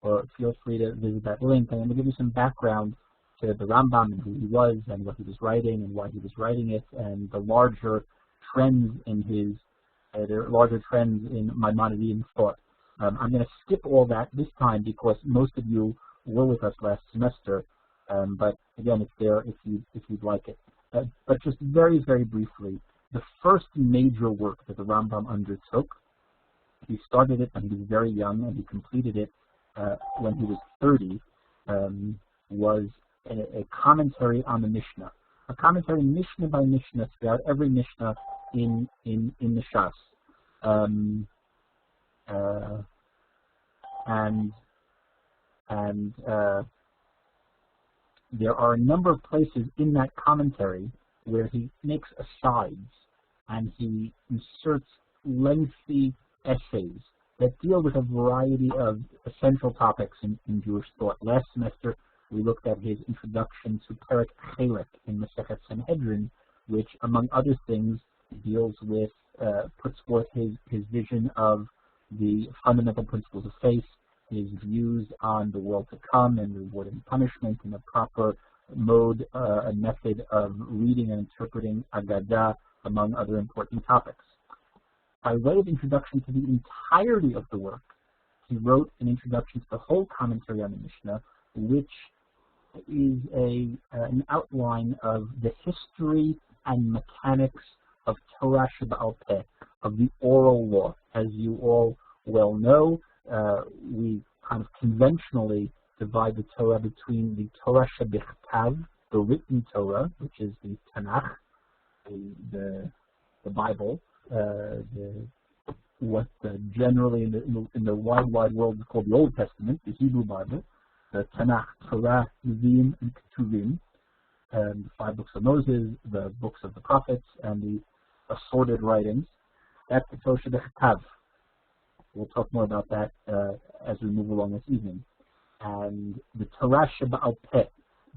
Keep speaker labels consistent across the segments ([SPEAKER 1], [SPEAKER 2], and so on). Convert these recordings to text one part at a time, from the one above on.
[SPEAKER 1] or feel free to visit that link. And I'm going to give you some background to the Rambam and who he was and what he was writing and why he was writing it, and the larger trends in his Maimonidean thought. I'm going to skip all that this time because most of you were with us last semester, but again, it's there if you'd like it. But just very, very briefly, the first major work that the Rambam undertook, he started it when he was very young and he completed it when he was 30, was a commentary on the Mishna. A commentary Mishnah by Mishnah throughout every Mishnah in the Shas. There are a number of places in that commentary where he makes asides and he inserts lengthy essays that deal with a variety of essential topics in Jewish thought. Last semester, we looked at his introduction to Perek Chelek in Masechet Sanhedrin, which, among other things, deals with, puts forth his vision of the fundamental principles of faith, his views on the world to come and reward and punishment, and a proper mode, a method of reading and interpreting Agadah, among other important topics. By way of introduction to the entirety of the work, he wrote an introduction to the whole commentary on the Mishnah, which is an outline of the history and mechanics of Torah She-Baal Peh, of the oral law. As you all well know, we kind of conventionally divide the Torah between the Torah Shebichtav, the written Torah, which is the Tanakh, the Bible, what generally in the wide world is called the Old Testament, the Hebrew Bible, the Tanakh, Torah, Nevi'im, and Ketuvim, the 5 books of Moses, the books of the prophets, and the assorted writings. That's the Torah Shebichtav. We'll talk more about that as we move along this evening. And the Torah She-Baal Peh,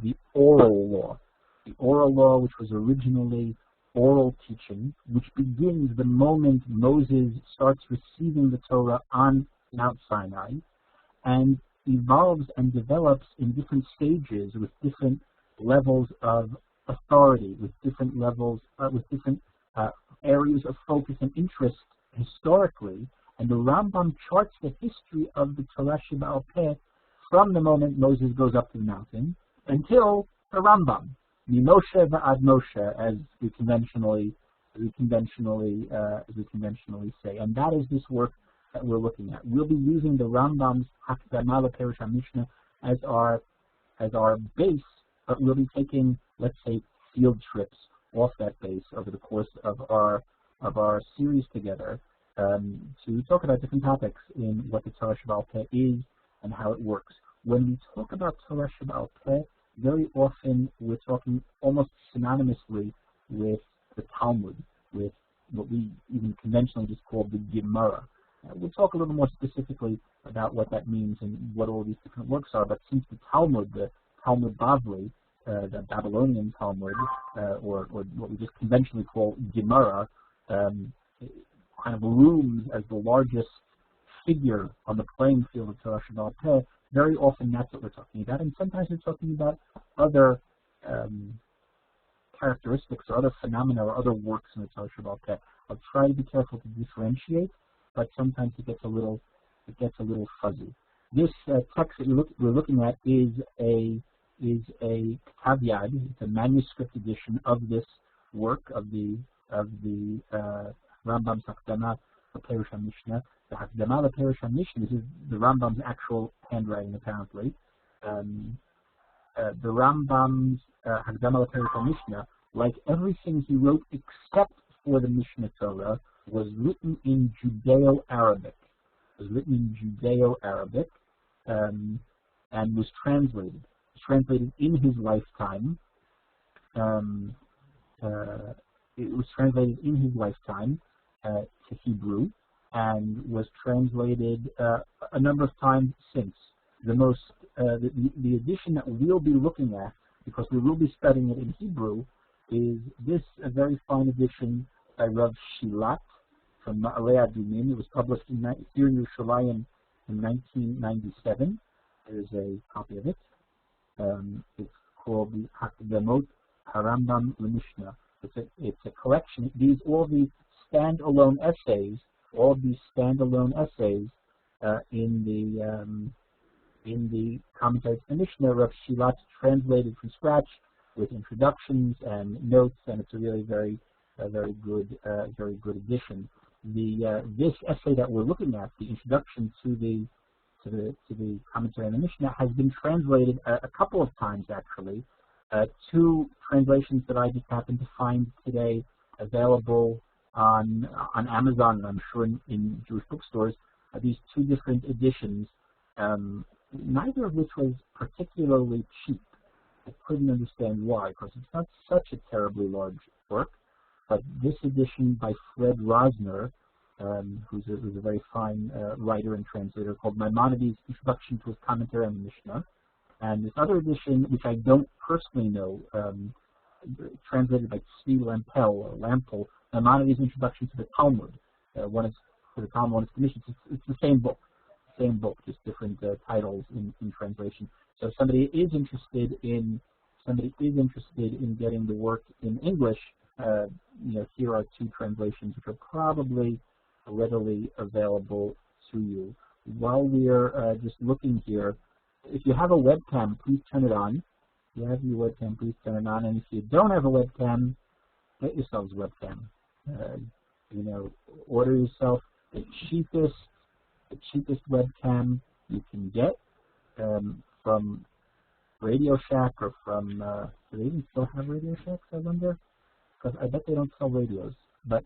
[SPEAKER 1] the oral law. The oral law, which was originally oral teaching, which begins the moment Moses starts receiving the Torah on Mount Sinai, and evolves and develops in different stages with different levels of authority, with different levels, with different areas of focus and interest historically. And the Rambam charts the history of the Torah She-Baal Peh from the moment Moses goes up to the mountain until the Rambam, Moshe v'ad Moshe, as we conventionally say. And that is this work that we're looking at. We'll be using the Rambam's Hakdama L'Perush HaMishnah as our base, but we'll be taking, let's say, field trips off that base over the course of our series together, to talk about different topics in what the Torah She-Baal Peh is and how it works. When we talk about Torah She-Baal Peh, very often we're talking almost synonymously with the Talmud, with what we even conventionally just call the Gemara. We'll talk a little more specifically about what that means and what all these different works are, but since the Talmud Bavli, the Babylonian Talmud, or what we just conventionally call Gemara, kind of looms as the largest figure on the playing field of Torah She-Baal Peh, very often that's what we're talking about. And sometimes we're talking about other characteristics or other phenomena or other works in the Torah She-Baal Peh. I'll try to be careful to differentiate, but sometimes it gets a little fuzzy. This text that we're looking at is a Ktav Yad. It's a manuscript edition of this work of the Rambam's Hakdama L'Perush HaMishnah. The Hakdama L'Perush HaMishnah, this is the Rambam's actual handwriting, apparently. The Rambam's Hakdama L'Perush HaMishnah, like everything he wrote except for the Mishnah Torah, was written in Judeo-Arabic. And was translated. It was translated in his lifetime. To Hebrew, and was translated a number of times since. The edition that we'll be looking at, because we will be studying it in Hebrew, is this a very fine edition by Rav Shilat from Ma'aleh Adumim. It was published here in Yerushalayim in 1997. There's a copy of it. It's called the Hakdamot Rambam Mishna. It's a collection. All these standalone essays in the commentary to the Mishna, Rav Shilat translated from scratch with introductions and notes, and it's a really very good edition. This essay that we're looking at, the introduction to the commentary on the Mishnah, has been translated a couple of times actually. Two translations that I just happened to find today available on Amazon, and I'm sure in Jewish bookstores. These two different editions, neither of which was particularly cheap. I couldn't understand why, because it's not such a terribly large work. But this edition by Fred Rosner, who's a very fine writer and translator, called Maimonides' Introduction to his Commentary on the Mishnah, and this other edition, which I don't personally know, translated by Tzvi Lampel, Maimonides' Introduction to the Talmud. One is for the Talmud, one is the Mishnah. It's the same book, just different titles in translation. So if somebody is interested in getting the work in English, here are two translations which are probably readily available to you. While we're just looking here, if you have a webcam, please turn it on. If you have your webcam, please turn it on. And if you don't have a webcam, get yourselves a webcam. Order yourself the cheapest webcam you can get from Radio Shack or from. Do they even still have Radio Shacks, I wonder? Because I bet they don't sell radios. But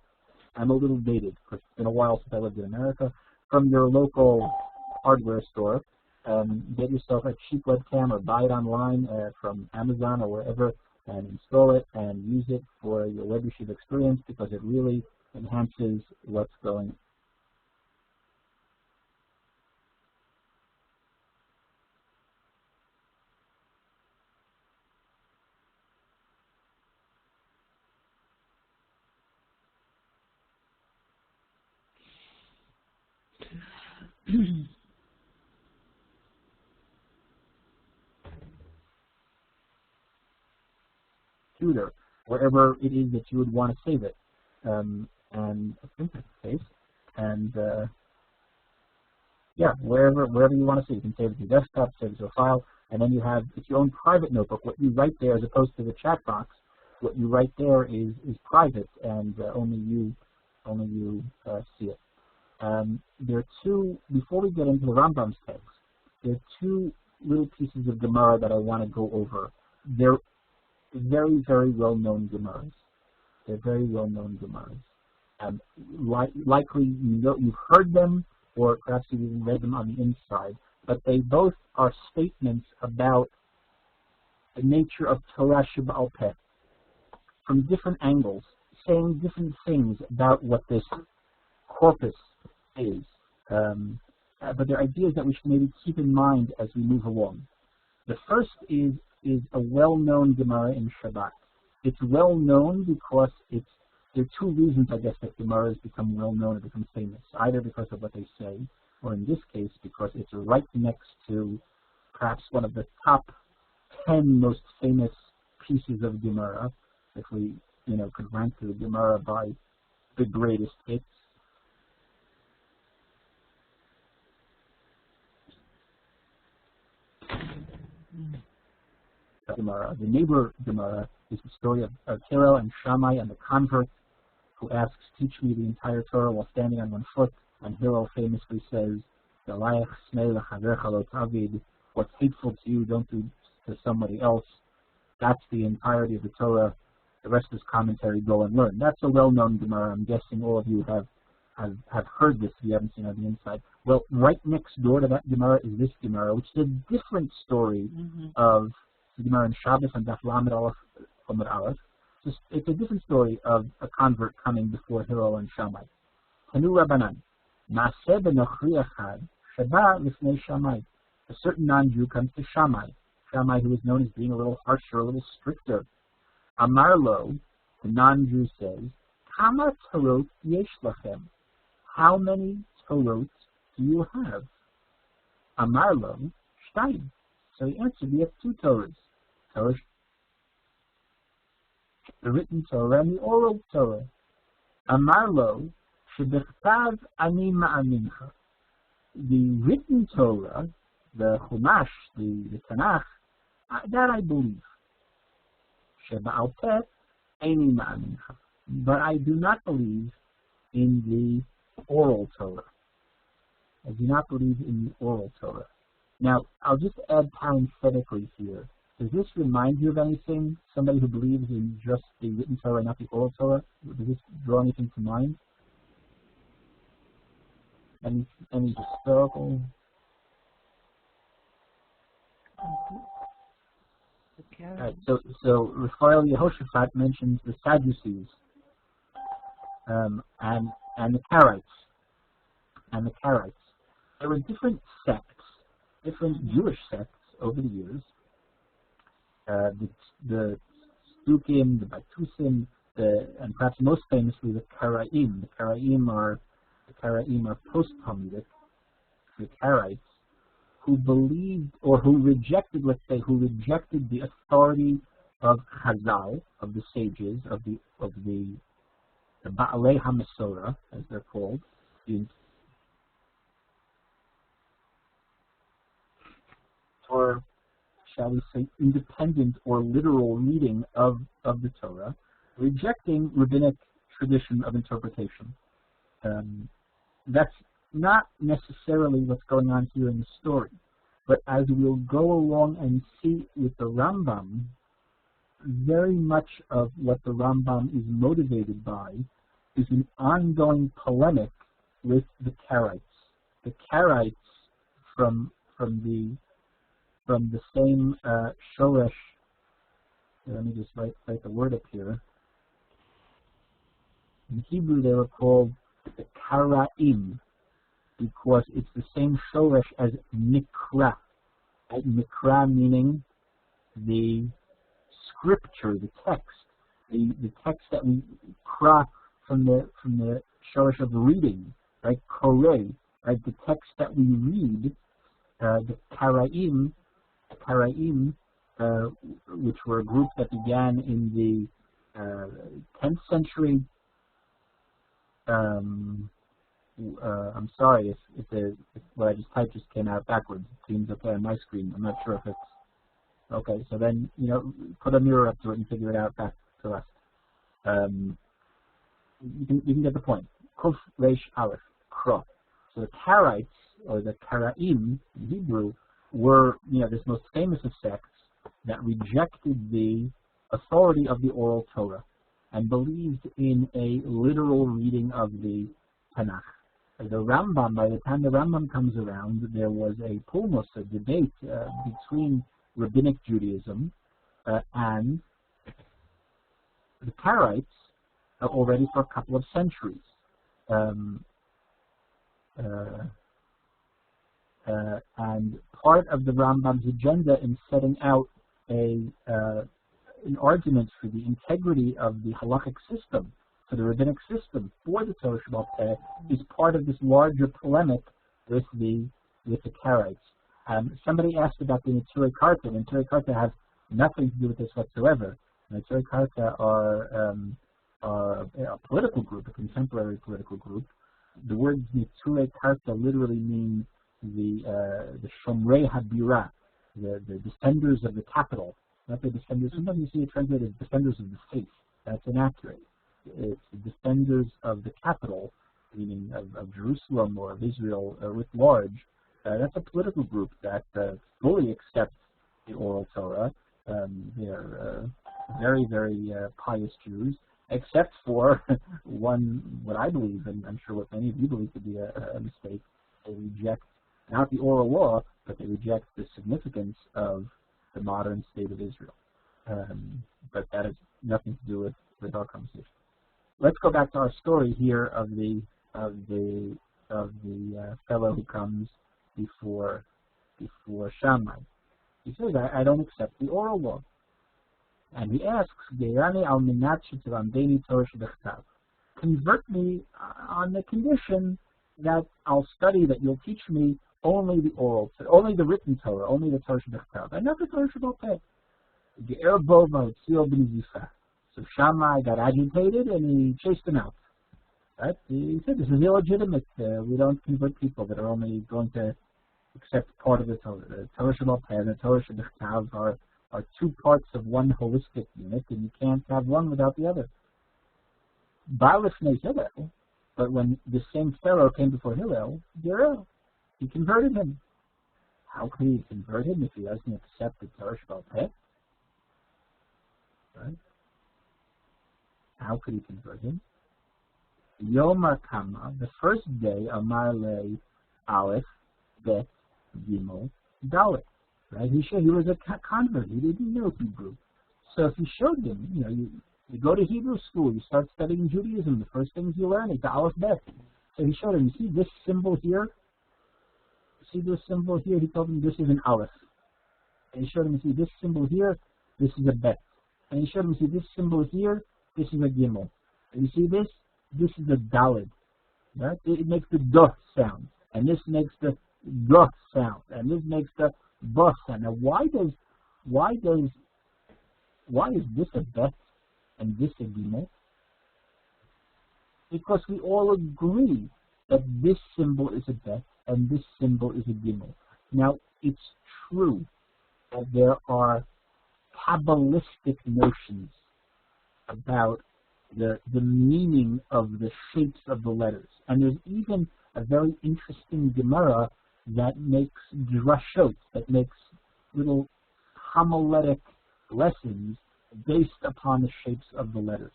[SPEAKER 1] I'm a little dated because it's been a while since I lived in America. From your local hardware store, get yourself a cheap webcam or buy it online from Amazon or wherever, and install it and use it for your WebYeshiva experience, because it really enhances what's going on. Computer, wherever it is that you would want to save it, and I think that's the case. And wherever you want to save, you can save it to your desktop, save it to a file, and then you have, it's your own private notebook. What you write there, as opposed to the chat box, what you write there is private, and only you see it. There are two, before we get into the Rambam's text, there are two little pieces of Gemara that I want to go over. They're very, very well-known Gemaras. Likely you've heard them, or perhaps you've even read them on the inside, but they both are statements about the nature of Torah She-Baal Peh, from different angles, saying different things about what this corpus is. But they're ideas that we should maybe keep in mind as we move along. The first is a well-known Gemara in Shabbat. It's well-known because there are two reasons, I guess, that Gemaras become well-known and become famous, either because of what they say, or in this case, because it's right next to perhaps one of the top 10 most famous pieces of Gemara, if we, could rank the Gemara by the greatest hits. Gemara. The neighbor Gemara is the story of Hillel and Shammai and the convert who asks, "Teach me the entire Torah," while standing on one foot. And Hillel famously says, "What's hateful to you, don't do to somebody else." That's the entirety of the Torah. The rest is commentary. Go and learn. That's a well-known Gemara. I'm guessing all of you have heard this if you haven't seen it on the inside. Well, right next door to that Gemara is this Gemara, which is a different story of the Gemara in Shabbos and Daf Lamed Aleph Amud Aleph. It's a different story of a convert coming before Hillel and Shammai. Tanu Rabbanan, Maaseh b'nochri echad, Sheba lifnei Shammai. A certain non-Jew comes to Shammai, who is known as being a little harsher, a little stricter. Amar lo, the non-Jew says, Kama Torot yesh lachem? How many Torot do you have? Amar lo, Shtayim. So he answered, we have two Torahs. Torah, the written Torah and the oral Torah. Amar lo, shebechtav ani ma'amincha. The written Torah, the Chumash, the Tanakh, that I believe. Sheba'al peh ani ma'amincha. But I do not believe in the oral Torah. I do not believe in the oral Torah. Now, I'll just add parenthetically here. Does this remind you of anything? Somebody who believes in just the written Torah, not the oral Torah? Does this draw anything to mind? Any historical? Right, so Raphael Yehoshaphat mentions the Sadducees and the Karaites. There were different sects, different Jewish sects over the years. The Stukim, the Batusim, and perhaps most famously the Karaim. The Karaim are post-Talmudic, the Karaites, who believed or who rejected, let's say, the authority of Chazal, of the sages, of the Ba'alei HaMasorah, as they're called, or shall we say, independent or literal reading of the Torah, rejecting rabbinic tradition of interpretation. That's not necessarily what's going on here in the story, but as we'll go along and see with the Rambam, very much of what the Rambam is motivated by is an ongoing polemic with the Karaites. The Karaites from the same shoresh. Let me just write the word up here. In Hebrew, they were called the Karaim because it's the same shoresh as Mikra. Mikra meaning the scripture, the text, the text that we kra from the shoresh of reading, right? Koreh, right? The text that we read. The Karaim, which were a group that began in the 10th century. I'm sorry if what I just typed just came out backwards. It seems okay on my screen. I'm not sure if it's okay. So then, put a mirror up to it and figure it out back to us. You can get the point. Kuf Reish Aleph, Kro. So the Karaites, or the Karaim in Hebrew, were this most famous of sects that rejected the authority of the oral Torah and believed in a literal reading of the Tanakh. The Rambam, by the time the Rambam comes around, there was a pulmus, a debate between rabbinic Judaism and the Karaites already for a couple of centuries. And part of the Rambam's agenda in setting out an argument for the integrity of the halachic system, for the rabbinic system, for the Torah She-Baal Peh, is part of this larger polemic with the Karaites. Somebody asked about the Neturei Karta. The Neturei Karta have nothing to do with this whatsoever. The Neturei Karta are a political group, a contemporary political group. The word Neturei Karta literally means the Shomrei Habira, the defenders of the capital. Not the defenders. Sometimes you see it translated as defenders of the faith. That's inaccurate. It's the defenders of the capital, meaning of Jerusalem or of Israel writ large. That's a political group that fully accepts the oral Torah. They are very, very pious Jews, except for what I believe, and I'm sure what many of you believe to be a mistake. They reject not the oral law, but they reject the significance of the modern state of Israel. But that has nothing to do with our conversation. Let's go back to our story here of the fellow who comes before Shammai. He says, I don't accept the oral law. And he asks, convert me on the condition that I'll study, that you'll teach me only the oral, only the written Torah, only the Torah Shebechtav, and not the Torah Shebal Peh. Ge'er bo v'hotzio b'nizifa. So Shammai got agitated and he chased him out. Right? He said, this is illegitimate. We don't convert people that are only going to accept part of the Torah. The Torah Shebal Peh and the Torah Shebechtav are two parts of one holistic unit, and you can't have one without the other. But when the same Pharaoh came before Hillel, he converted him. How could he convert him if he doesn't accept the Torah Shebal Peh? Right? How could he convert him? Yomar Kama, the first day, Amar Le Aleph, Bet, Gimel, Dalet. Right? He was a convert. He didn't know Hebrew. So if you showed him, you go to Hebrew school, you start studying Judaism, the first things you learn is the Aleph Bet. So he showed him, you see this symbol here? See this symbol here? He told him this is an Aleph. And he showed him, you see this symbol here? This is a Bet. And he showed him, you see this symbol here? This is a Gimel. And you see this? This is a Daled. Right? It makes the Duh sound. And this makes the Duh sound. And this makes the Buh sound. Now why is this a Bet and this a Gimel? Because we all agree that this symbol is a Bet and this symbol is a Gimel. Now, it's true that there are Kabbalistic notions about the meaning of the shapes of the letters. And there's even a very interesting Gemara that makes drashot, that makes little homiletic lessons based upon the shapes of the letters.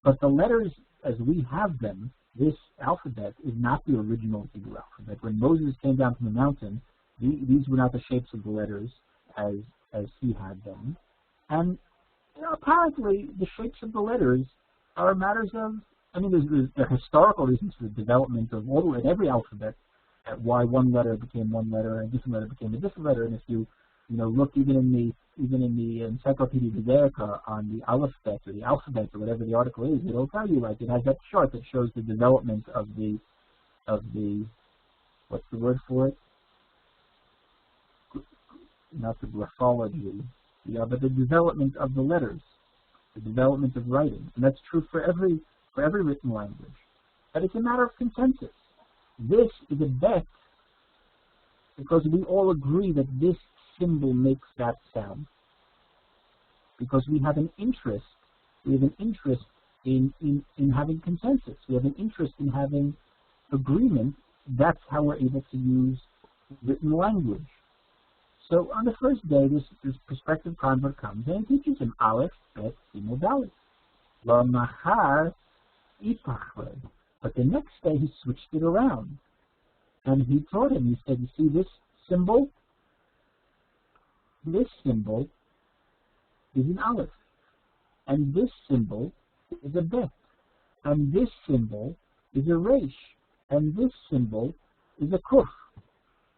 [SPEAKER 1] But the letters, as we have them, this alphabet is not the original Hebrew alphabet. When Moses came down from the mountain, these were not the shapes of the letters as he had them. And apparently the shapes of the letters are matters of, there's historical reasons for the development of every alphabet, at why one letter became one letter and a different letter became a different letter. And if you look even in the Encyclopedia Judaica on the alphabet or whatever the article is, it'll tell you, like, it has that chart that shows the development of the what's the word for it? Not the graphology, but the development of the letters, the development of writing, and that's true for every written language. But it's a matter of consensus. This is a bet because we all agree that this symbol makes that sound. Because we have an interest. We have an interest in having consensus. We have an interest in having agreement. That's how we're able to use written language. So on the first day, this prospective convert comes and he teaches him Aleph, Bet, Gimel, Dalet. La Mahar Ipachre. But the next day he switched it around. And he taught him, he said, you see this symbol? This symbol is an Aleph. And this symbol is a Bet. And this symbol is a Resh. And this symbol is a Kuf.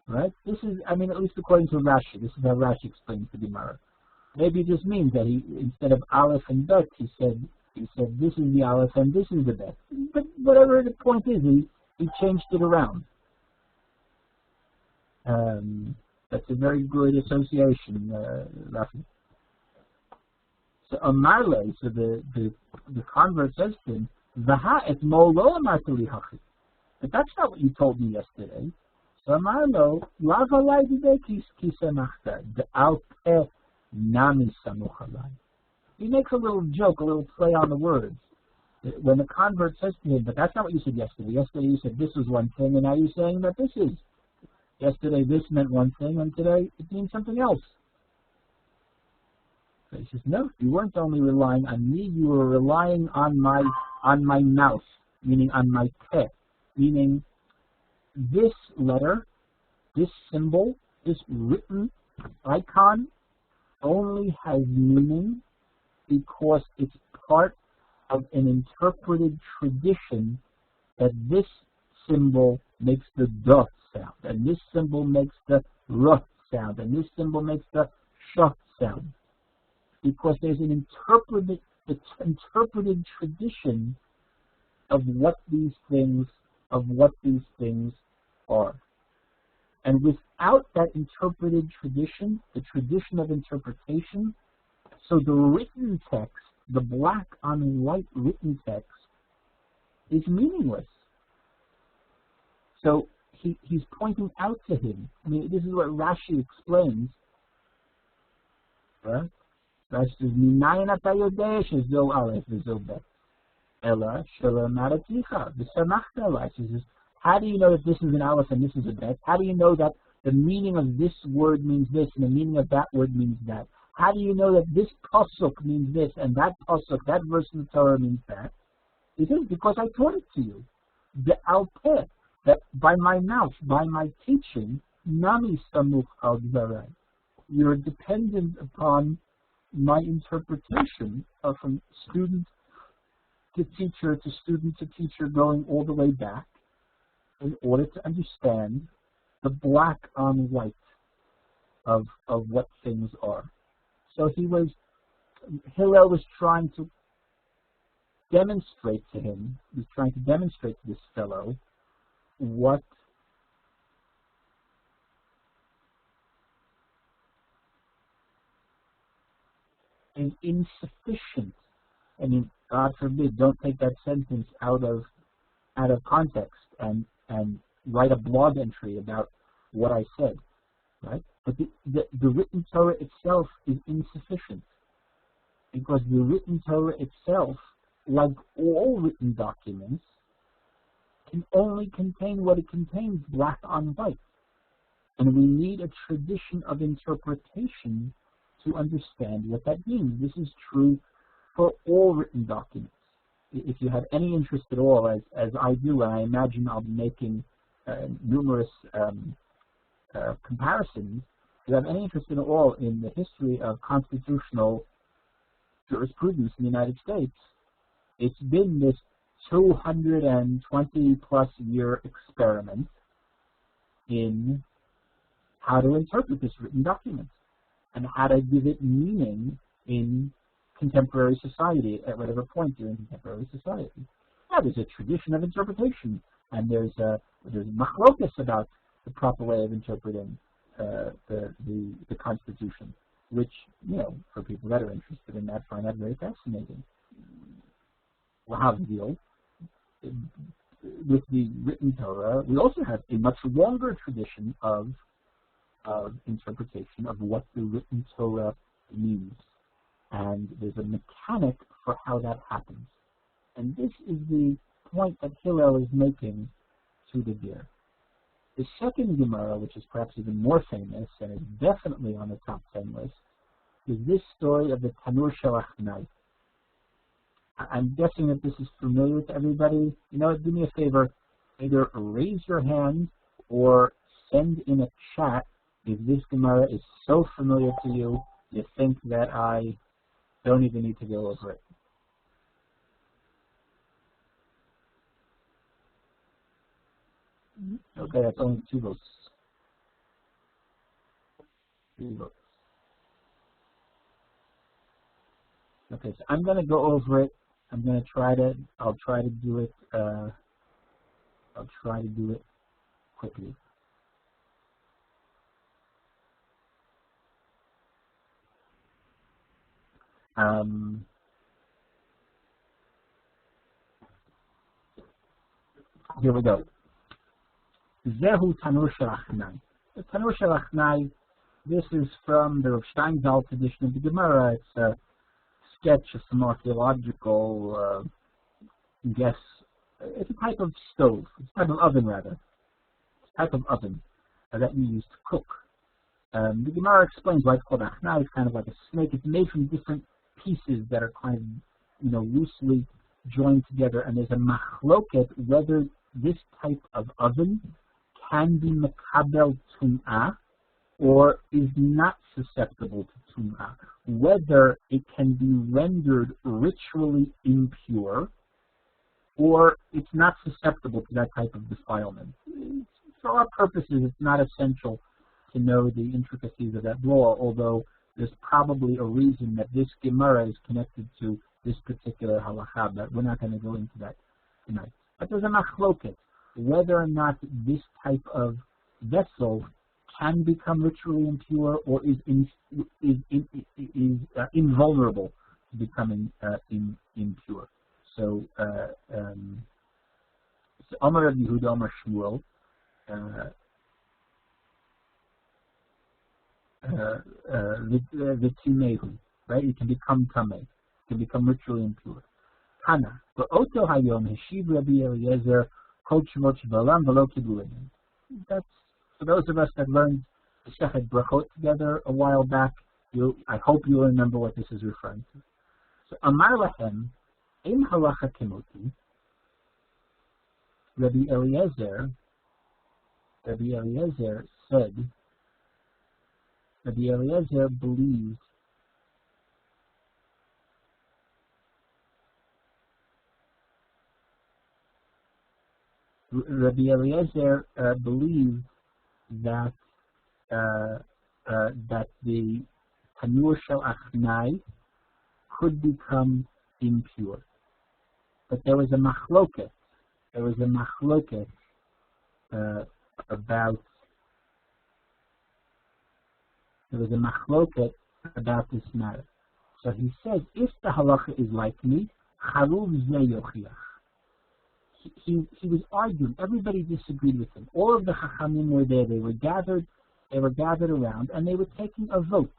[SPEAKER 1] Right? This is, at least according to Rashi, this is how Rashi explains the Gemara. Maybe it just means that he, instead of Aleph and Bet, he said this is the Aleph and this is the Bet. But whatever the point is, he changed it around. That's a very good association, Rafi. So Amarle, so the convert says to him, Vaha et molo amartali hachi. But that's not what you told me yesterday. So Amarlo, lava lai dide kisemachta, de'al pe nami samuchalai. He makes a little joke, a little play on the words. When the convert says to him, but that's not what you said yesterday. Yesterday you said this was one thing, and now you're saying that this is. Yesterday this meant one thing, and today it means something else. So he says, no, you weren't only relying on me, you were relying on my mouth, meaning on my peh, meaning this letter, this symbol, this written icon only has meaning because it's part of an interpreted tradition that this symbol makes the duh sound, and this symbol makes the ruh sound, and this symbol makes the shah sound. Because there's an interpreted tradition of what these things are. And without that interpreted tradition, the tradition of interpretation, so the written text, the black on white written text, is meaningless. So he's pointing out to him. I mean, this is what Rashi explains. Right? Rashi says, "Minayin ata yodeh shezo aleph v'zo bet, ela shelo maraticha v'samachta alai." He says, how do you know that this is an aleph and this is a bet? How do you know that the meaning of this word means this and the meaning of that word means that? How do you know that this pasuk means this and that pasuk, that verse in the Torah means that? He says, because I taught it to you. The al-peh, that by my mouth, by my teaching, nami samuch al dvarai. You're dependent upon my interpretation from student to teacher to student to teacher, going all the way back, in order to understand the black on white of what things are. So Hillel was trying to demonstrate to him, was trying to demonstrate to this fellow what is insufficient. I mean, God forbid, don't take that sentence out of context and write a blog entry about what I said, right? But the written Torah itself is insufficient, because the written Torah itself, like all written documents, can only contain what it contains, black on white. And we need a tradition of interpretation to understand what that means. This is true for all written documents. If you have any interest at all, as I do, and I imagine I'll be making numerous comparisons, if you have any interest at all in the history of constitutional jurisprudence in the United States, it's been this 220-plus year experiment in how to interpret this written document and how to give it meaning in contemporary society at whatever point you're in contemporary society. Now, there's a tradition of interpretation, and there's machlokas about the proper way of interpreting the Constitution, which, for people that are interested in that, find that very fascinating. We'll have a deal with the written Torah. We also have a much longer tradition of interpretation of what the written Torah means. And there's a mechanic for how that happens. And this is the point that Hillel is making to the deer. The second Gemara, which is perhaps even more famous and is definitely on the top 10 list, is this story of the Tanur Shalachnai. I'm guessing that this is familiar to everybody. Do me a favor, either raise your hand or send in a chat if this Gemara is so familiar to you, you think that I don't even need to go over it. Okay, that's only 2 votes. 3 votes. Okay, so I'm going to go over it. I'll try to do it quickly. Here we go. Zehu Tanur Shalachnai. The Tanur Shalachnai, this is from the Rav Steinsaltz edition of the Gemara. It's a sketch of some archaeological guess. It's a type of stove. It's a type of oven, rather. It's a type of oven that you use to cook. The Gemara explains why it's called Achnai. It's kind of like a snake. It's made from different pieces that are kind of, loosely joined together. And there's a machloket whether this type of oven can be mekabel tum'ah or is not susceptible to tum'ah. Whether it can be rendered ritually impure or it's not susceptible to that type of defilement. For our purposes, it's not essential to know the intricacies of that law, although there's probably a reason that this Gemara is connected to this particular halakha, but we're not going to go into that tonight. But there's a machloket whether or not this type of vessel can become ritually impure or is invulnerable to becoming impure. So, Amar Rabbi Yehuda, Amar Shmuel, v'timehu, right? It can become tameh, it can become ritually impure. Hana, v'oto hayom heshiv Rabbi Eliezer kol shemot shebalam v'lo kibul. That's for those of us that learned the Shechet Brachot together a while back. I hope you'll remember what this is referring to. So, Amar Lahem, Im halacha kimoti, Rabbi Eliezer said, Rabbi Eliezer believes that that the tanur shel achnai could become impure, but there was a machloket. About this matter. So he says, if the halacha is like me, charuv zeh yochiach. He was arguing. Everybody disagreed with him. All of the chachamim were there. They were gathered around, and they were taking a vote,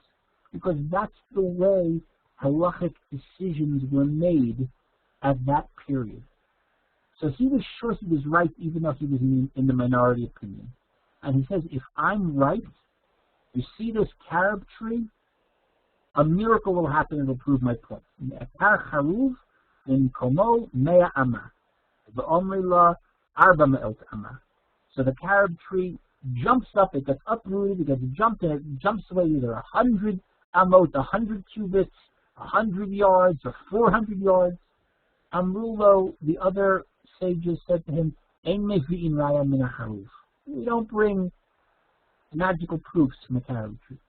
[SPEAKER 1] because that's the way halachic decisions were made at that period. So he was sure he was right, even though he was in the minority opinion. And he says, if I'm right, you see this carob tree, a miracle will happen and will prove my point. Etar charuv in komo mea ama. So the carob tree jumps up, it gets uprooted, it gets jumped, and it jumps away either 100 amot, 100 cubits, 100 yards, or 400 yards. Amrulo, the other sages said to him, we don't bring magical proofs from the carob tree.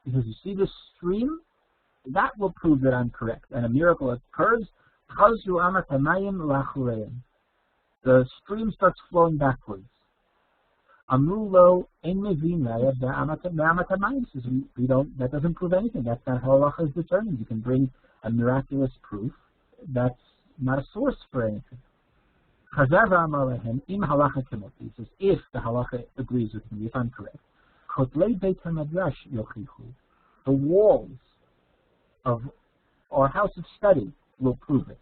[SPEAKER 1] Because you see this stream, that will prove that I'm correct, and a miracle occurs. The stream starts flowing backwards. Amrulo ein mevin says we don't. That doesn't prove anything. That's not how halacha is determined. You can bring a miraculous proof. That's not a source for anything. Chazar v'amar lehem im halacha kemoti. He says if the halacha agrees with me, if I'm correct, kotlei beit hamadrash yochichu. The walls of our house of study will prove it.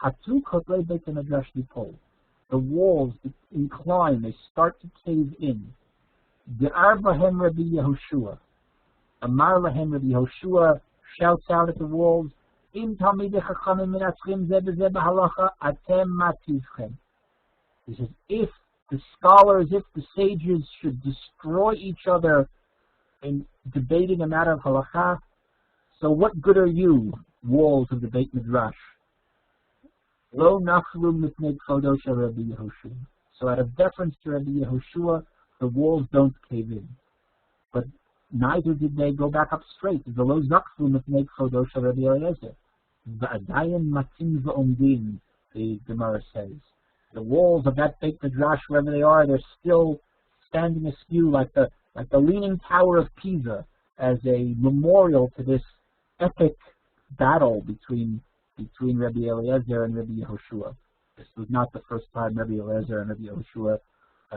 [SPEAKER 1] Hatu kotlei beit hamadrash lipol. The walls incline, they start to cave in. De'ar bahem Rabbi Yehoshua. Amar lahem Rabbi Yehoshua shouts out at the walls, Im talmidei chachamim menatzchim zeh b'zeh b'halacha, atem mativchem. He says, if the scholars, if the sages should destroy each other in debating a matter of halacha, so what good are you, walls of the Beit Midrash? Lo naflu mipnei kvodo shel Rabbi Yehoshua. So out of deference to Rabbi Yehoshua, the walls don't cave in. But neither did they go back up straight. The lo zakfu mipnei kvodo shel Rabbi Eliezer. V'adayin matim v'omdim, the Gemara says. The walls of that Beit Midrash, wherever they are, they're still standing askew like the Leaning Tower of Pisa, as a memorial to this epic battle between Rabbi Eliezer and Rabbi Yehoshua. This was not the first time Rabbi Eliezer and Rabbi Yehoshua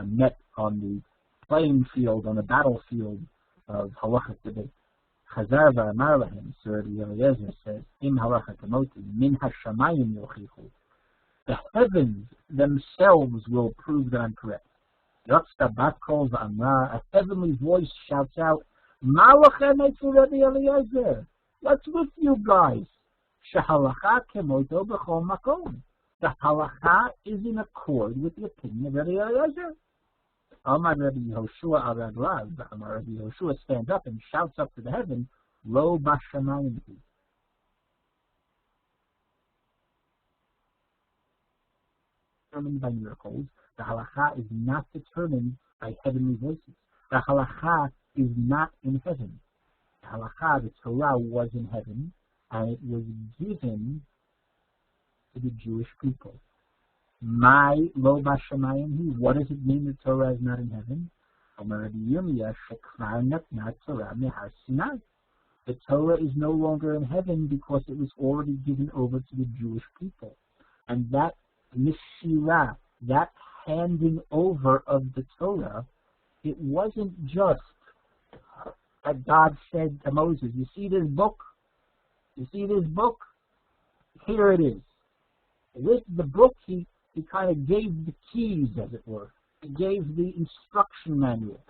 [SPEAKER 1] met on the playing field, on the battlefield of halachic debate. Chazar v'amar lahem, so Rabbi Eliezer says, Im halacha kamoti, min hashamayim yochichu. The heavens themselves will prove that I'm correct. Yotzta bat kol v'amra, a heavenly voice shouts out, Ma lachem etzu Rabbi Eliezer? What's with you guys? Shehalacha kemoto b'chol makom. The halacha is in accord with the opinion of Rabbi Eliezer. Amar Rabbi Yehoshua al raglav. Amar Rabbi Yehoshua stands up and shouts up to the heaven, Lo bashamayim. Determined by miracles. The halacha is not determined by heavenly voices. The halacha is not in heaven. The halacha, the Torah, was in heaven, and it was given to the Jewish people. My lo bashamayim, what does it mean the Torah is not in heaven? The Torah is no longer in heaven because it was already given over to the Jewish people. And that Mishna, that handing over of the Torah, it wasn't just that God said to Moses, you see this book? You see this book? Here it is. With the book, he kind of gave the keys, as it were. He gave the instruction manual.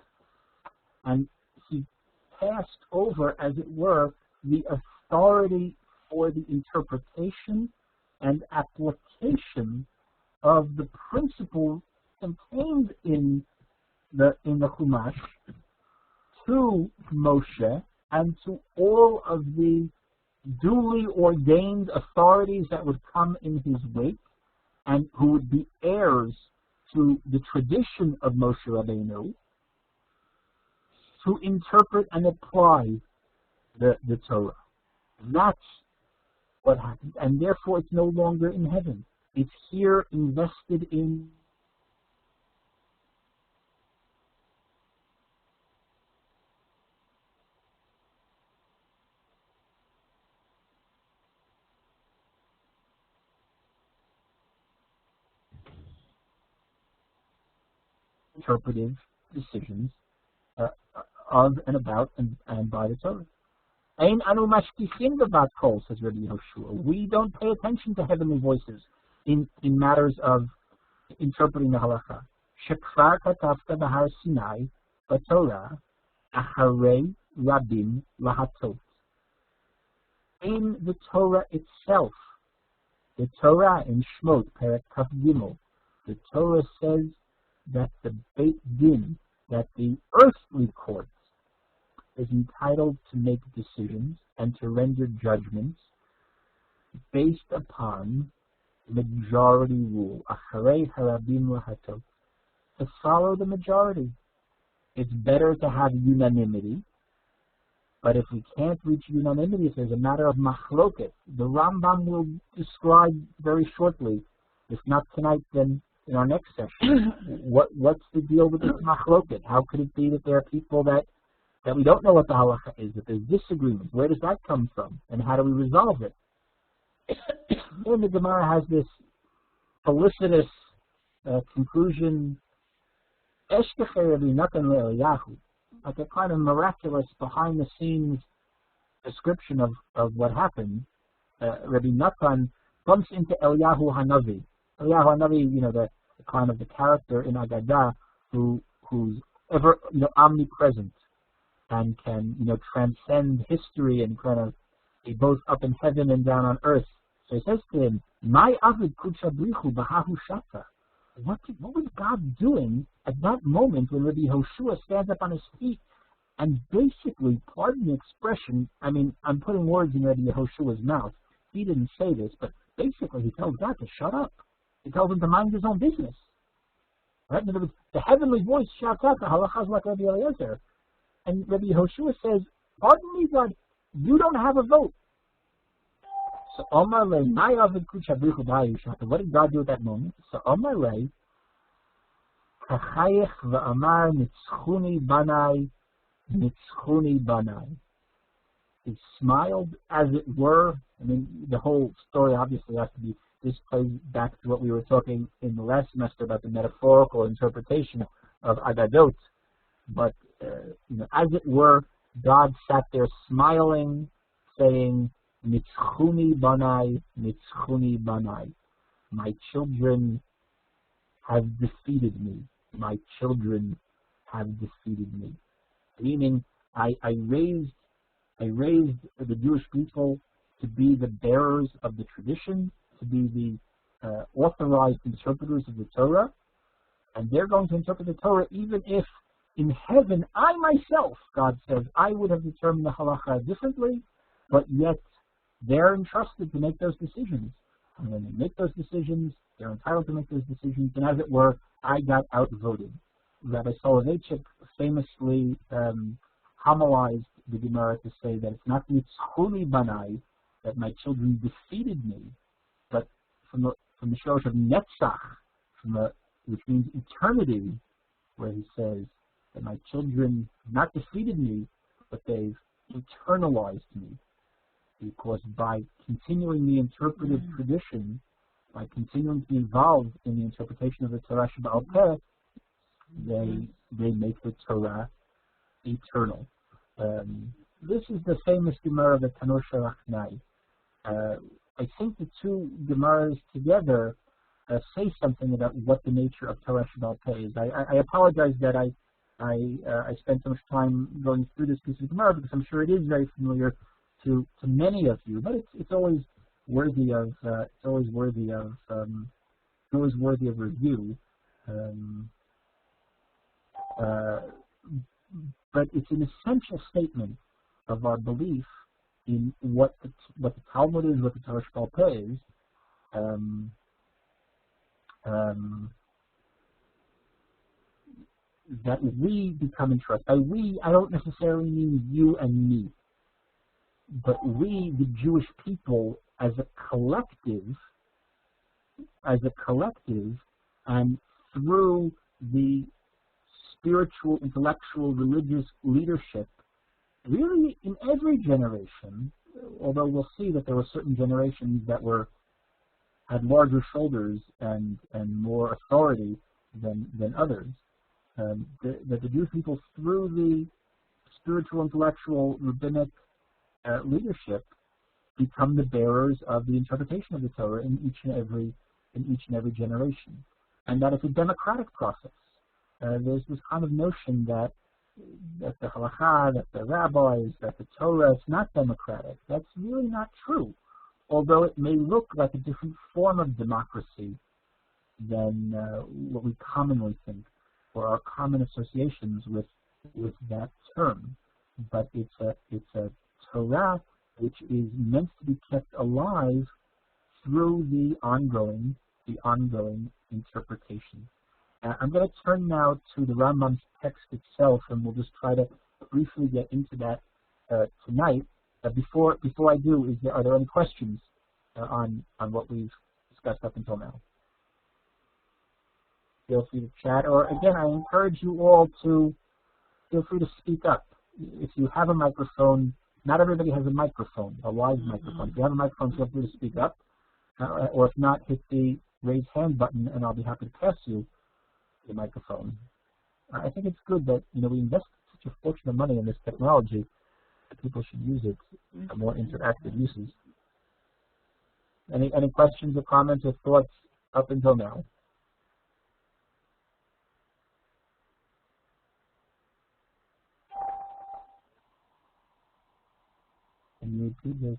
[SPEAKER 1] And he passed over, as it were, the authority for the interpretation and application of the principles contained in the Chumash to Moshe and to all of the duly ordained authorities that would come in his wake and who would be heirs to the tradition of Moshe Rabbeinu, to interpret and apply the Torah. That's what happened. And therefore it's no longer in heaven. It's here invested in interpretive decisions of and about and by the Torah. Ein anu mashkifim b'vat kol, says Rabbi Yehoshua. We don't pay attention to heavenly voices in matters of interpreting the halacha. Shekfar katavta b'har Sinai b'Torah acharei rabim lahatot. In the Torah itself, the Torah in Shmot, Perek Kaf Gimel, the Torah says that the Beit Din, that the earthly courts, is entitled to make decisions and to render judgments based upon majority rule, acharei harabim lahatot, to follow the majority. It's better to have unanimity, but if we can't reach unanimity, if there's a matter of machloket, the Rambam will describe very shortly, if not tonight, then in our next session, what's the deal with this machloket? How could it be that there are people that we don't know what the halacha is, that there's disagreement? Where does that come from? And how do we resolve it? And the Gemara has this felicitous conclusion, like a kind of miraculous behind-the-scenes description of what happened. Rabbi Natan bumps into Eliyahu Hanavi. Eliyahu Hanavi, the kind of the character in Agadah who's ever omnipresent and can transcend history and kind of be both up in heaven and down on earth. So he says to him, "My avid kuchabrichu bahahu shata." What was God doing at that moment when Rabbi Yehoshua stands up on his feet and basically, pardon the expression, I'm putting words in Rabbi Yehoshua's mouth. He didn't say this, but basically he tells God to shut up. He tells him to mind his own business. Right? In other words, the heavenly voice shouts out, the halachas like Rabbi Eliezer. And Rabbi Yehoshua says, pardon me, God, you don't have a vote. So Omar Lei, what did God do at that moment? So Omar Lei, Kachayech v'amar nitzchuni banai, nitzchuni banai. He smiled, as it were. The whole story obviously has to be, this plays back to what we were talking in the last semester about the metaphorical interpretation of Agadot. But, as it were, God sat there smiling, saying, Nitzchuni banai, nitzchuni banai. My children have defeated me. My children have defeated me. Meaning, I raised the Jewish people to be the bearers of the tradition, to be the authorized interpreters of the Torah, and they're going to interpret the Torah even if in heaven, I myself, God says, I would have determined the halacha differently, but yet they're entrusted to make those decisions. And when they make those decisions, they're entitled to make those decisions, and as it were, I got outvoted. Rabbi Soloveitchik famously homilized the Gemara to say that it's not nitzchuni banai, that my children defeated me, but from the shorosh of netzach, which means eternity, where he says that my children have not defeated me, but they've internalized me, because by continuing the interpretive tradition, by continuing to be involved in the interpretation of the Torah She-Baal Peh, they make the Torah eternal. This is the famous Gemara of the Tanur Shalachnai. I think the two Gemaras together say something about what the nature of Torah She-Baal Peh is. I apologize that I spent so much time going through this piece of Gemara, because I'm sure it is very familiar to many of you, but it's always worthy of review. But it's an essential statement of our belief in what the Talmud is, what the Torah She-Baal Peh is. That we become entrusted. By we, I don't necessarily mean you and me, but we, the Jewish people, as a collective, and through the spiritual, intellectual, religious leadership, really in every generation, although we'll see that there were certain generations that had larger shoulders and more authority than others, that the Jewish people, through the spiritual, intellectual, rabbinic leadership, become the bearers of the interpretation of the Torah in each and every generation, and that it's a democratic process. There's this kind of notion that the halakha, that the rabbis, that the Torah is not democratic. That's really not true, although it may look like a different form of democracy than what we commonly think, or our common associations with that term. But it's a Torah which is meant to be kept alive through the ongoing interpretation. I'm going to turn now to the Rambam's text itself, and we'll just try to briefly get into that tonight. Before I do, are there any questions on what we've discussed up until now? Feel free to chat, or again, I encourage you all to feel free to speak up. If you have a microphone, not everybody has a microphone, a live microphone. If you have a microphone, feel free to speak up, or if not, hit the raise hand button, and I'll be happy to pass you the microphone. I think it's good that we invest such a fortune of money in this technology. That people should use it for more interactive uses. Any questions or comments or thoughts up until now? Can you repeat this?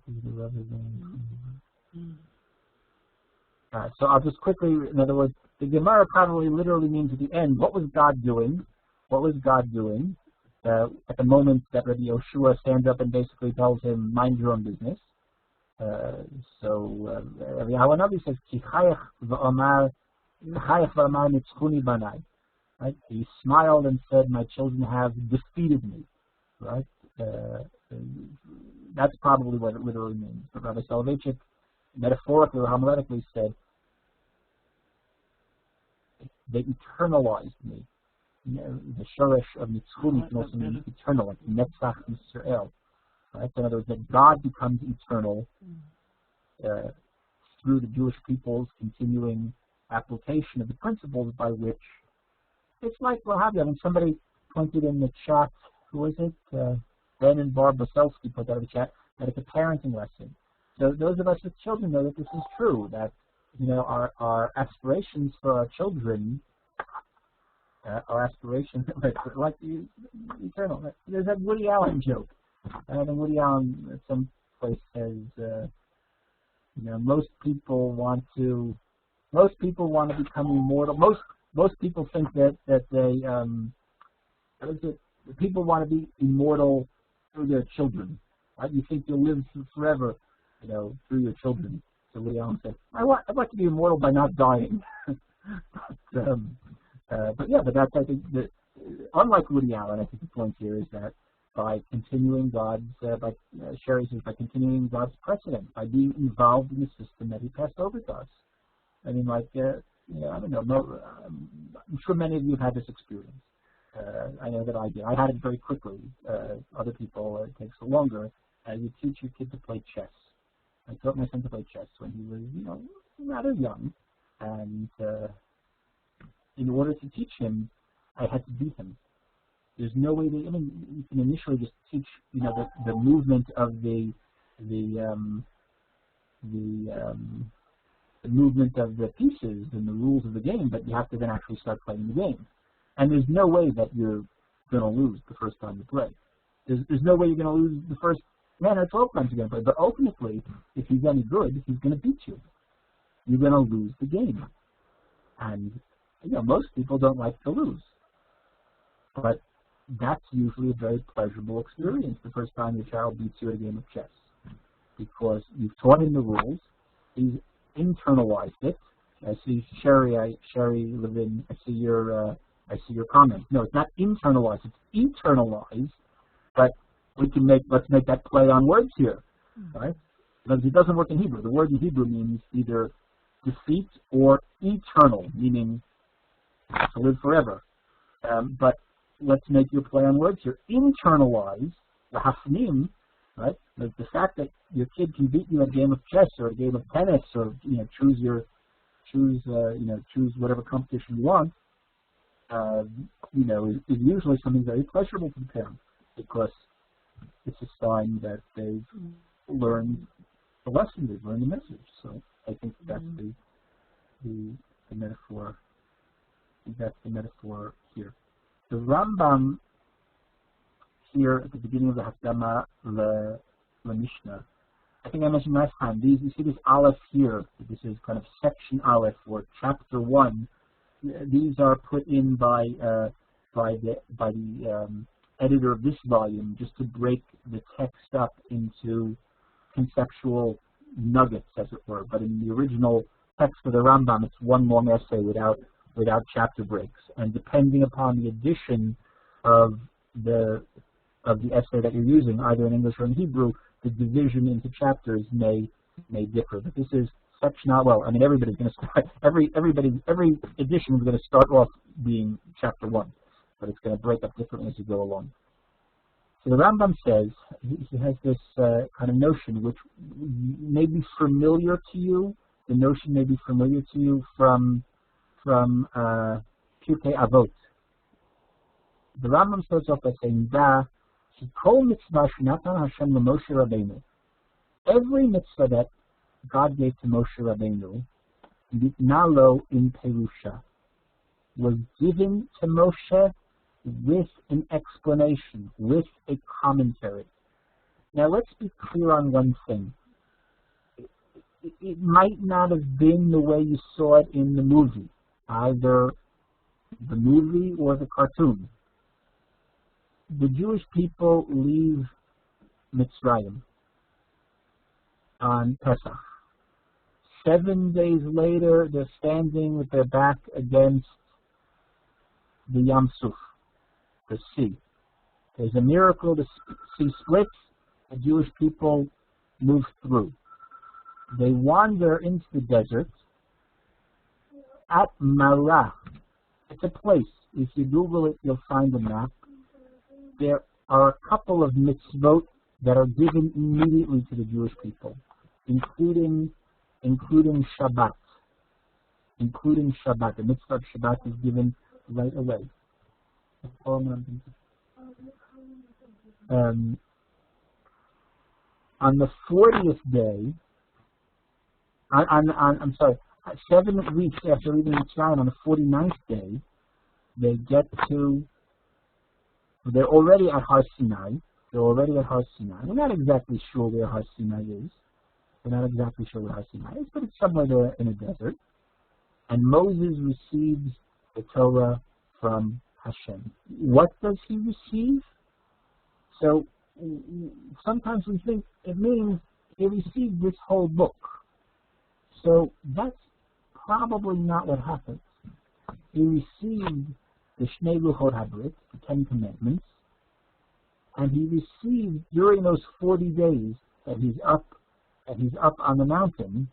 [SPEAKER 1] So I'll just quickly, in other words, the Gemara probably literally means at the end, what was God doing? What was God doing at the moment that Rabbi Yoshua stands up and basically tells him, mind your own business? So Rabbi Hanavi says, Ki chayach v'amar nitzchuni banai. Right? He smiled and said, my children have defeated me. Right? That's probably what it literally means. But Rabbi Soloveitchik, metaphorically or homiletically, said, they eternalized me. The shorish of nitzchuni can also mean eternal, like netzach Yisrael. Right? So in other words, that God becomes eternal through the Jewish people's continuing application of the principles by which it's like, well, I mean, somebody pointed in the chat, who was it? Ben and Barb Boselsky put that in the chat, that it's a parenting lesson. So those of us with children know that this is true, that our aspirations for our children, our aspirations, like the eternal. There's that Woody Allen joke. And Woody Allen at some place says, most people want to become immortal. Most people think that people want to be immortal through their children. Right? You think you'll live forever, through your children. So Woody Allen said, I'd like to be immortal by not dying. But that's, I think, unlike Woody Allen, I think the point here is that by continuing Sherry says, by continuing God's precedent, by being involved in the system that He passed over to us, I mean, like, I don't know. I'm sure many of you have had this experience. I know that I did. I had it very quickly. Other people, it takes longer. You teach your kid to play chess. I taught my son to play chess when he was, rather young. And in order to teach him, I had to beat him. There's no way you can initially just teach, the movement of the movement of the pieces and the rules of the game, but you have to then actually start playing the game. And there's no way that you're going to lose the first time you play. There's no way you're going to lose the first 10 or 12 times you're going to play. But ultimately, if he's any good, he's going to beat you. You're going to lose the game. And, most people don't like to lose. But that's usually a very pleasurable experience the first time your child beats you at a game of chess. Because you've taught him the rules, he's internalized it. I see Sherry Levin, I see your comment. No, it's not internalized, it's eternalized, but let's make that play on words here, right? Because it doesn't work in Hebrew. The word in Hebrew means either defeat or eternal, meaning to live forever. But let's make your play on words here. Internalize the hafnim, right? The fact that your kid can beat you at a game of chess or a game of tennis, or choose whatever competition you want, is usually something very pleasurable to the parents, because it's a sign that they've learned the lesson, they've learned the message. So I think that's the metaphor. I think that's the metaphor here. The Rambam here at the beginning of the Hakdama, the Mishna, I think I mentioned last time, you see this Aleph here, this is kind of section Aleph, or chapter 1. These are put in by the editor of this volume, just to break the text up into conceptual nuggets, as it were. But in the original text of the Rambam, it's one long essay without chapter breaks. And depending upon the edition of the essay that you're using, either in English or in Hebrew, the division into chapters may differ. But this is section. Well, I mean, everybody's going to start. Every edition is going to start off being chapter 1, but it's going to break up differently as you go along. So the Rambam says, he has this kind of notion which may be familiar to you. The notion may be familiar to you from Pirkei Avot. The Rambam starts off by saying, Kol mitzvah shenatan Hashem leMoshe Rabbeinu. Every mitzvah that God gave to Moshe Rabbeinu, nitna lo in Perusha, was given to Moshe with an explanation, with a commentary. Now let's be clear on one thing. It might not have been the way you saw it in the movie, either the movie or the cartoon. The Jewish people leave Mitzrayim on Pesach. 7 days later, they're standing with their back against the Yam Suf, the sea. There's a miracle, the sea splits, the Jewish people move through. They wander into the desert at Marah. It's a place. If you Google it, you'll find a map. There are a couple of mitzvot that are given immediately to the Jewish people, including Shabbat. Including Shabbat. The mitzvah of Shabbat is given right away. On the 40th day, I'm sorry, 7 weeks after leaving Mitzrayim, on the 49th day, they get to, they're already at Har Sinai. They're not exactly sure where Har Sinai is. But it's somewhere there in a desert. And Moses receives the Torah from Hashem. What does he receive? So sometimes we think it means he received this whole book. So that's probably not what happens. He received the Shnei Luchot HaBrit, the 10 Commandments, and he received during those 40 days that he's up on the mountain,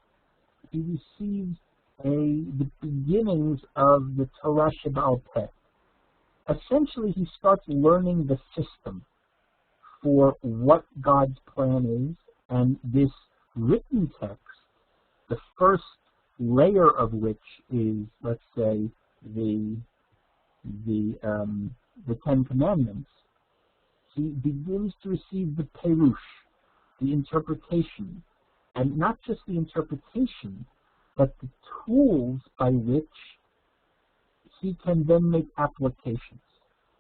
[SPEAKER 1] he receives the beginnings of the Torah She-Baal Peh. Essentially, he starts learning the system for what God's plan is, and this written text, the first layer of which is, let's say, the Ten Commandments, he begins to receive the perush, the interpretation, and not just the interpretation, but the tools by which he can then make applications.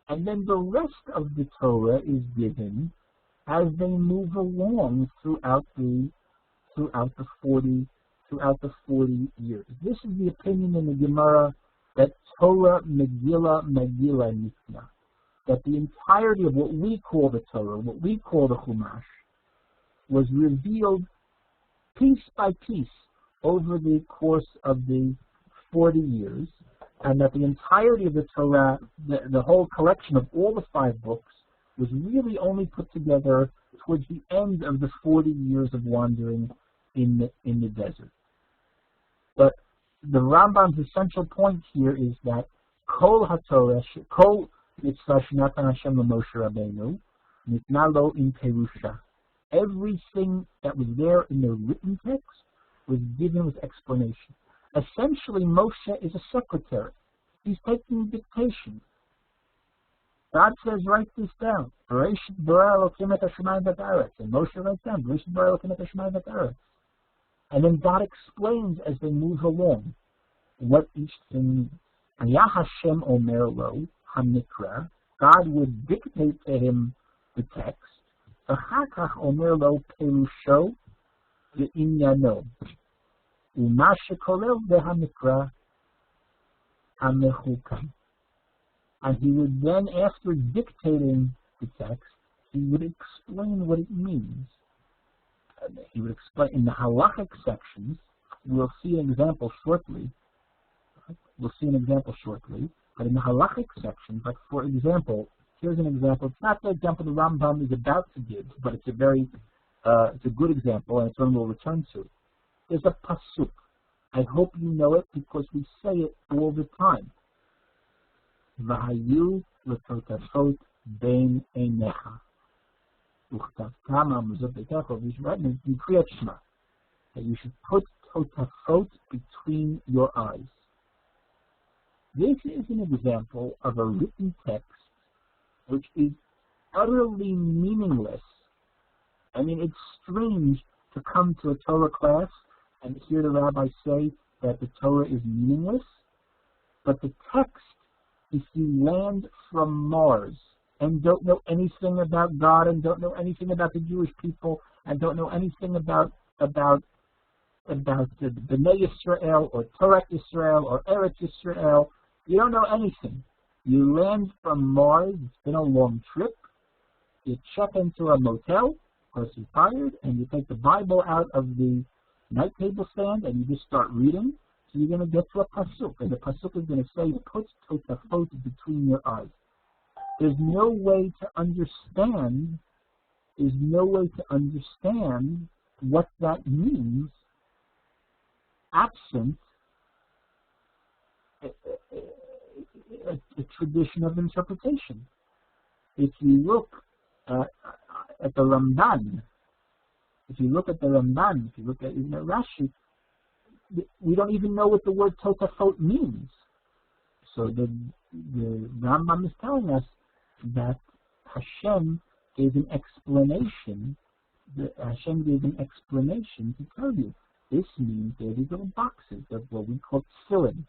[SPEAKER 1] And then the rest of the Torah is given as they move along throughout the 40 years. This is the opinion in the Gemara that Torah Megillah Mishna, that the entirety of what we call the Torah, what we call the Chumash, was revealed piece by piece over the course of the 40 years, and that the entirety of the Torah, the whole collection of all the 5 books, was really only put together towards the end of the 40 years of wandering in the desert. But the Rambam's essential point here is that Kol HaTorah, Kol Mitzvah Shenatan Hashem LaMoshe Rabbeinu, Nitna Lo in Perusha. Everything that was there in the written text was given with explanation. Essentially, Moshe is a secretary. He's taking dictation. God says, write this down. And Moshe writes down, and then God explains as they move along what each thing means. And Hashem Omer Lo HaMikra, God would dictate to him the text. Achakach Omer Lo Perusho Ve'inyano. Uma shekolel vehamikra hamechukam. And he would then, after dictating the text, he would explain what it means. He would explain in the halachic sections. We'll see an example shortly. But in the halachic sections, like for example, here's an example. It's not the example the Rambam is about to give, but it's a very, it's a good example, and it's one we'll return to. There's a pasuk. I hope you know it because we say it all the time. V'hayu l'totafot bein einecha. Uchtav kama muzot betecha v'yishrat v'kriyat shema. That you should put totafot between your eyes. This is an example of a written text which is utterly meaningless. I mean, it's strange to come to a Torah class and hear the rabbi say that the Torah is meaningless, but the text, if you land from Mars and don't know anything about God and don't know anything about the Jewish people and don't know anything about the Bnei Yisrael or Torah Yisrael or Eretz Yisrael, you don't know anything. You land from Mars, it's been a long trip, you check into a motel, because you're tired, and you take the Bible out of the night table stand and you just start reading, so you're going to get to a pasuk, and the pasuk is going to say, put totafot between your eyes. There's no way to understand what that means absent a tradition of interpretation. If you look at the Rambam, if you look at even at Rashi, we don't even know what the word totafot means. So the Rambam is telling us that Hashem gave an explanation. Hashem gave an explanation to tell you this means there are these little boxes of what we call tefillin,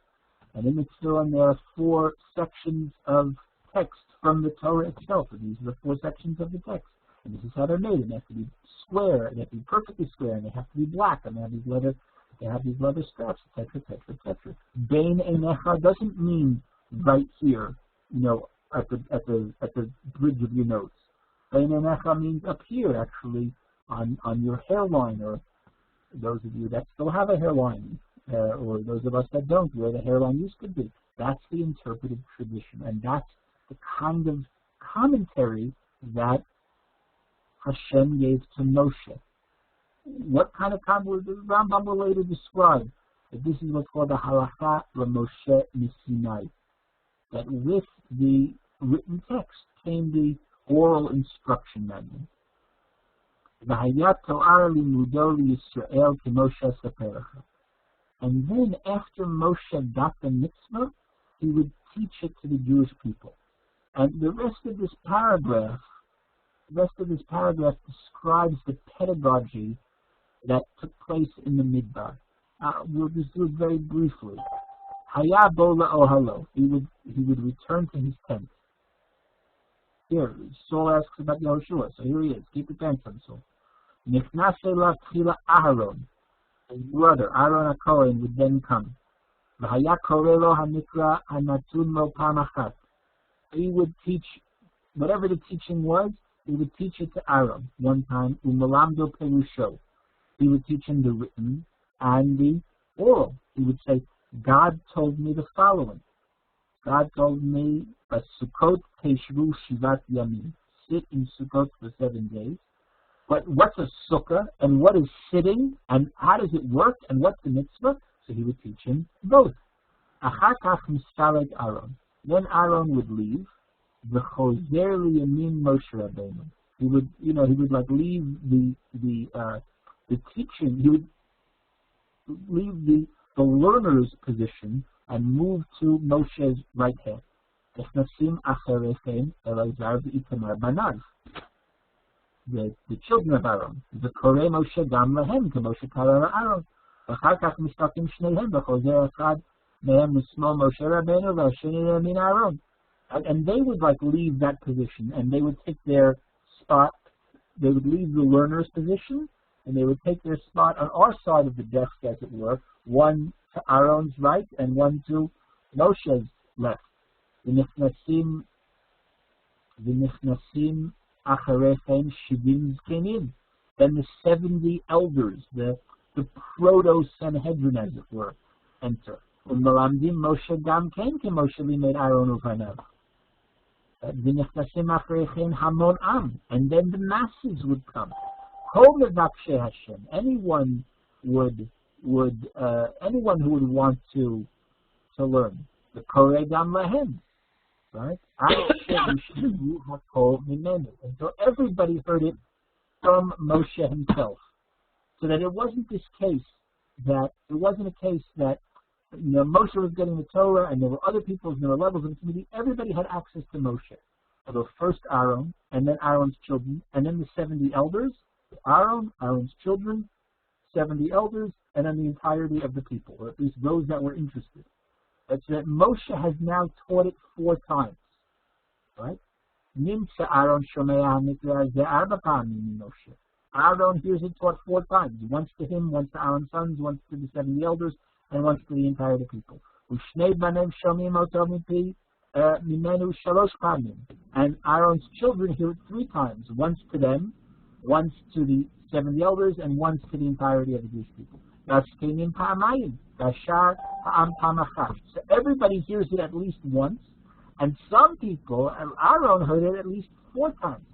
[SPEAKER 1] and in the tefillin there are 4 sections of text from the Torah itself. And these are the 4 sections of the text. And this is how they're made. And they have to be square, and they have to be perfectly square, and they have to be black, and they have these leather straps, etc., etc., etc. Bein einecha doesn't mean right here, at the bridge of your nose. Bein einecha means up here, actually, on your hairline, or those of you that still have a hairline, or those of us that don't, where the hairline used to be. That's the interpretive tradition, and that's the kind of commentary that Hashem gave to Moshe. What kind of commentary? The Rambam will later describe that this is what's called the Halacha Moshe Misinai. That with the written text came the oral instruction manual. And then after Moshe got the mitzvah, he would teach it to the Jewish people. And the rest of this paragraph describes the pedagogy that took place in the Midbar. We'll just do it very briefly. Haya bola ohalo. He would return to his tent. Here, Saul asks about Yehoshua, so here he is. Keep it pencil, Saul. Nifnase la tchila Aharon. His brother, Aaron HaKohen, would then come. V'haya korelo hamikra hanatun lo pamachat. He would teach, whatever the teaching was, he would teach it to Aaron one time. Umalamdo perusho. He would teach him the written and the oral. He would say, God told me the following. God told me, Sukkot teshvu shivat yamim. Sit in Sukkot for 7 days. But what's a sukkah and what is sitting and how does it work and what's the mitzvah? So he would teach him both. Achar kach mistalek Aaron. Then Aaron would leave. V'chozer liyamin Moshe Rabbeinu. He would like leave the teaching. He would leave the learner's position and move to Moshe's right hand. The children of Aaron. The Korei Moshe gam lahem, Moshe kara Aaron. V'char kach mistakim shneihem, v'chozer echad mehem l'smol Moshe Rabbeinu, v'asheni leyamin Aaron. And they would like leave that position, and they would take their spot. They would leave the learner's position, and they would take their spot on our side of the desk, as it were, one to Aaron's right and one to Moshe's left. V'nichnasim acharechem shivim zkenim. Then the 70 elders, the proto-Sanhedrin, as it were, enter. U'malamdim Moshe gam ken ke Moshe limed Aaron uvanav. V'nichnasim acharechem hamon am. And then the masses would come. Kol mevakshei Hashem. Anyone who would want to learn. The Korei gam lahem. Right? And so everybody heard it from Moshe himself. So that it wasn't a case that Moshe was getting the Torah and there were other people and there were levels of the community. Everybody had access to Moshe. Although first Aaron, and then Aaron's children, and then the 70 elders. Aaron's children, 70 elders, and then the entirety of the people, or at least those that were interested. That's that Moshe has now taught it 4 times. Right? Nimsa Aaron Shomea HaMikra Ze'arba Pa'amim Moshe. Aaron hears it taught 4 times. Once to him, once to Aaron's sons, once to the 70 elders, and once to the entire people. Ushnei banim shomim oto mipi mimenu shalosh pa'amim. And Aaron's children hear it 3 times. Once to them, once to the 70 elders, and once to the entirety of the Jewish people. So everybody hears it at least once, and some people, Aaron heard it at least 4 times.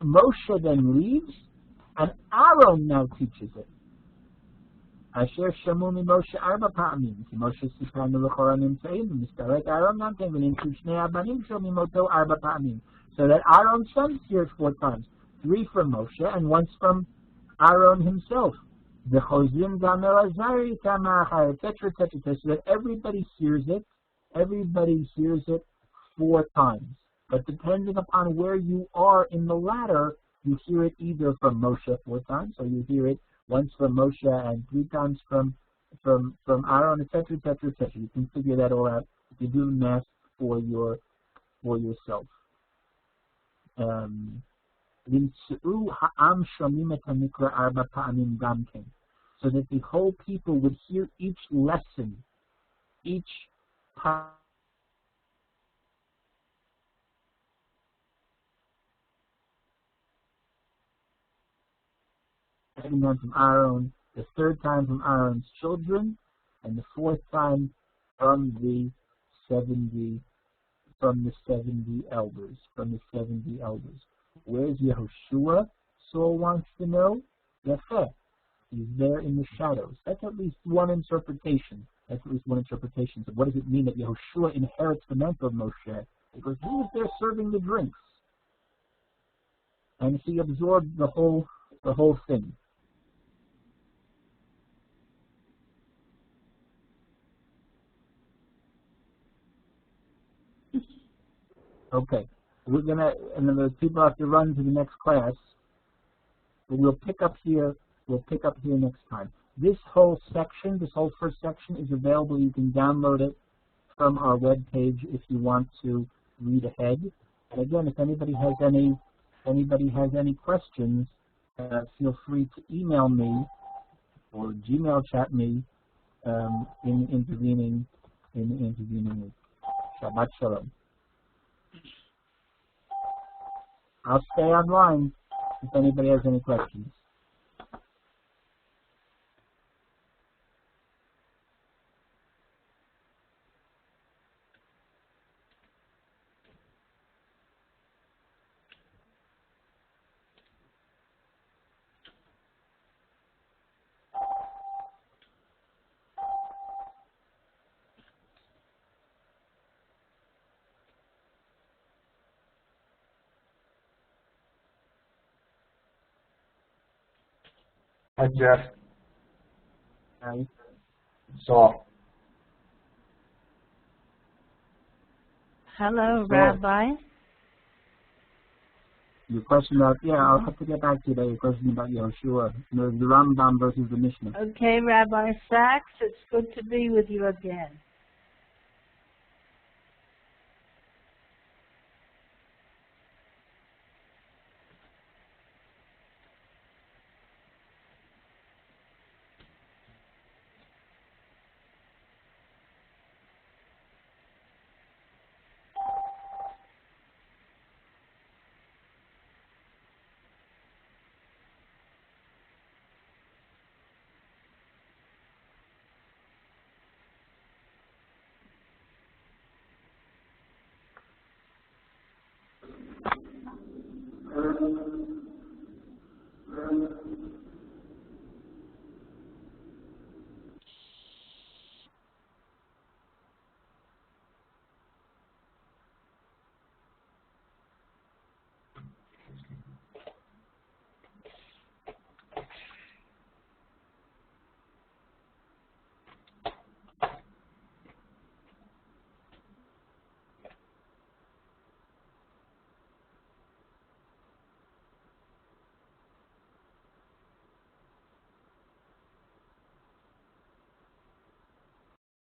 [SPEAKER 1] Moshe then leaves, and Aaron now teaches it. Asher Shamuni Moshe Arba Pa'amim. Moshe Sipanu L'chora Nimtzeim, Mistarek Aaron Namtem, V'Nimtu Shnei Abanim Shomim Oto Arba Pa'amim. So that Aaron's sons hear it 4 times. 3 from Moshe, and once from Aaron himself. V'chozim Gamel Azari Tamachar, etc., etc., so that everybody hears it 4 times. But depending upon where you are in the ladder, you hear it either from Moshe 4 times, or you hear it once from Moshe and 3 times from Aaron, etc., etc., etc. You can figure that all out if you do the math for yourself. So that the whole people would hear each lesson, each time. Second time from Aaron, the 3rd time from Aaron's children, and the 4th time from the 70 elders. Where's Yehoshua? Saul wants to know. Yefeh. He's there in the shadows. That's at least one interpretation. So what does it mean that Yehoshua inherits the mantle of Moshe? Because he was there serving the drinks. And he absorbed the whole thing. Okay. And then those people have to run to the next class. But we'll pick up here next time. This whole first section is available. You can download it from our webpage if you want to read ahead. And again, if anybody has any questions, feel free to email me or Gmail chat me in intervening week. Shabbat Shalom. I'll stay online if anybody has any questions.
[SPEAKER 2] Hi, Jeff.
[SPEAKER 1] Right.
[SPEAKER 2] Saul.
[SPEAKER 3] Hello, Rabbi.
[SPEAKER 1] Your question about, I'll have to get back to you about your question about Yehoshua, the Rambam versus the Mishna.
[SPEAKER 3] Okay, Rabbi Sachs, it's good to be with you again.